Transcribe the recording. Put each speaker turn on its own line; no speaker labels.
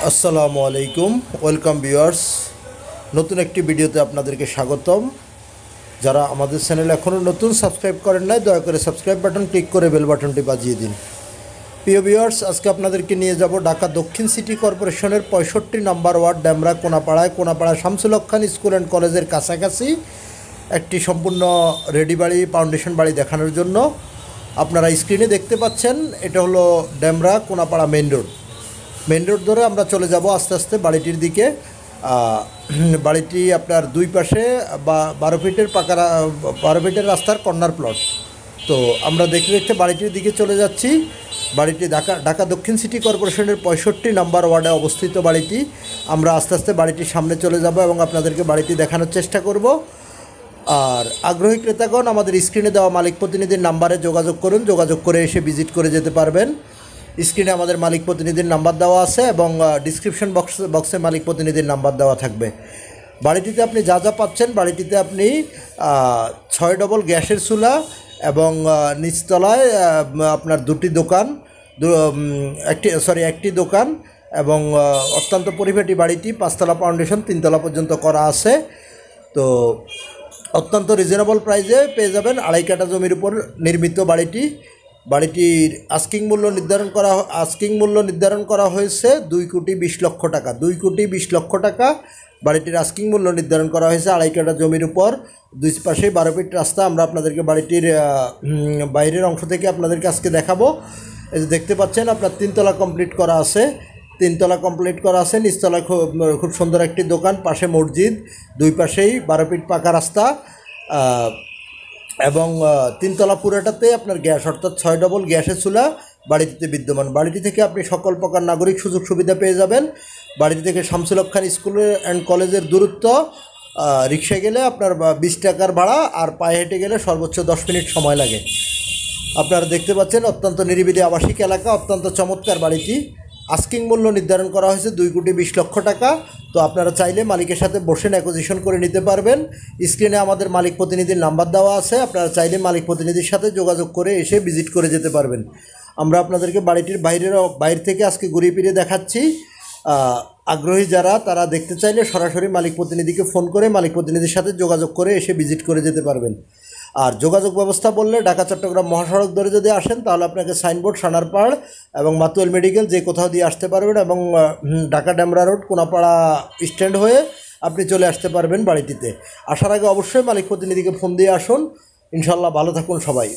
আসসালামু আলাইকুম, welcome viewers. নতুন একটি ভিডিওতে আপনাদেরকে স্বাগতম। যারা আমাদের চ্যানেল এখনও নতুন সাবস্ক্রাইব করেন নাই, দয়া করে সাবস্ক্রাইব বাটন ক্লিক করে বেল বাটনটি বাজিয়ে দিন। প্রিয় ভিউয়ার্স, আজকে আপনাদেরকে নিয়ে যাব ঢাকা দক্ষিণ সিটি কর্পোরেশনের 65 নম্বর ward Demra Konapara Shamsul Haque Khan school and কলেজের কাছাকাছি একটি সম্পূর্ণ রেডি বাড়ি, ফাউন্ডেশন বাড়ি দেখানোর জন্য। আপনারা স্ক্রিনে দেখতে পাচ্ছেন, এটা হলো ডেমরা কোনাপাড়া মেইন রোড ধরে আমরা চলে যাব আস্তে আস্তে বাড়িটির দিকে। বাড়িটি আপনার দুই পাশে 12 ফিটের 12 ফিটের রাস্তার কর্নার প্লট। তো আমরা দেখতে দেখতে বাড়িটির দিকে চলে যাচ্ছি। বাড়িটি ঢাকা দক্ষিণ সিটি কর্পোরেশনের 65 নম্বর ওয়ার্ডে অবস্থিত বাড়িটি। আমরা আস্তে আস্তে বাড়িটির সামনে চলে যাব এবং আপনাদেরকে বাড়িটি দেখানোর চেষ্টা করব। আর আগ্রহী ক্রেতাগণ আমাদের স্ক্রিনে দেওয়া মালিক প্রতিনিধির নাম্বারে যোগাযোগ করুন, যোগাযোগ করে এসে ভিজিট করে যেতে পারবেন। স্ক্রিনে আমাদের মালিক প্রতিনিধির নাম্বার দেওয়া আছে এবং ডিসক্রিপশন বক্সে মালিক প্রতিনিধির নাম্বার দেওয়া থাকবে। বাড়িটিতে আপনি যা যা পাচ্ছেন, বাড়িটিতে আপনি 6 ডবল গ্যাসের চুলা এবং নিচতলায় আপনার একটি দোকান এবং অত্যন্ত পরিপাটি বাড়িটি। 5তলা ফাউন্ডেশন, 3তলা পর্যন্ত করা আছে। তো অত্যন্ত রিজনেবল প্রাইসে পেয়ে যাবেন 2.5 কাঠা জমির উপর নির্মিত বাড়িটির আস্কিং মূল্য নির্ধারণ করা হয়েছে 2,20,00,000 টাকা। 2,20,00,000 টাকা বাড়িটির আস্কিং মূল্য নির্ধারণ করা হয়েছে 2.5 কাঠা জমির উপর। দুই পাশেই 12 ফিট রাস্তা। আমরা আপনাদেরকে বাড়িটির বাইরের অংশ থেকে আপনাদেরকে আজকে দেখাবো। এই যে দেখতে পাচ্ছেন, আপনার 3তলা কমপ্লিট করা আছে। নিচতলায় খুব সুন্দর একটি দোকান, পাশে মসজিদ, দুই পাশেই 12 ফিট পাকা রাস্তা এবং 3তলা পুরোটাতে আপনার গ্যাস, অর্থাৎ 6 ডবল গ্যাসের চুলা বাড়িটিতে বিদ্যমান। বাড়িটি থেকে আপনি সকল প্রকার নাগরিক সুযোগ সুবিধা পেয়ে যাবেন। বাড়িটি থেকে শামসুল হক খান স্কুল অ্যান্ড কলেজের দূরত্ব, রিক্সায় গেলে আপনার 20 টাকার ভাড়া, আর পায়ে হেঁটে গেলে সর্বোচ্চ 10 মিনিট সময় লাগে। আপনারা দেখতে পাচ্ছেন, অত্যন্ত নিরিবিলি আবাসিক এলাকা, অত্যন্ত চমৎকার বাড়িটি। আস্কিং মূল্য নির্ধারণ করা হয়েছে 2,20,00,000 টাকা। তো আপনারা চাইলে মালিকের সাথে বসে অ্যাকুইজিশন করে নিতে পারবেন। স্ক্রিনে আমাদের মালিক প্রতিনিধির নাম্বার দেওয়া আছে। আপনারা চাইলে মালিক প্রতিনিধির সাথে যোগাযোগ করে এসে ভিজিট করে যেতে পারবেন। আমরা আপনাদেরকে বাড়িটির বাইরে থেকে আজকে ঘুরিয়ে ফিরিয়ে দেখাচ্ছি। আগ্রহী যারা, তারা দেখতে চাইলে সরাসরি মালিক প্রতিনিধিকে ফোন করে মালিক প্রতিনিধির সাথে যোগাযোগ করে এসে ভিজিট করে যেতে পারবেন। আর যোগাযোগ ব্যবস্থা বললে ঢাকা চট্টগ্রাম মহাসড়ক ধরে যদি আসেন, তাহলে আপনাকে সাইনবোর্ড, সানারপাড় এবং মাতুয়াল মেডিকেল যে কোথাও দিয়ে আসতে পারবেন এবং ঢাকা ডেমরা রোড কোনাপাড়া স্ট্যান্ড হয়ে আপনি চলে আসতে পারবেন বাড়িটিতে। আসার আগে অবশ্যই মালিক প্রতিনিধিকে ফোন দিয়ে আসুন। ইনশাল্লাহ ভালো থাকুন সবাই।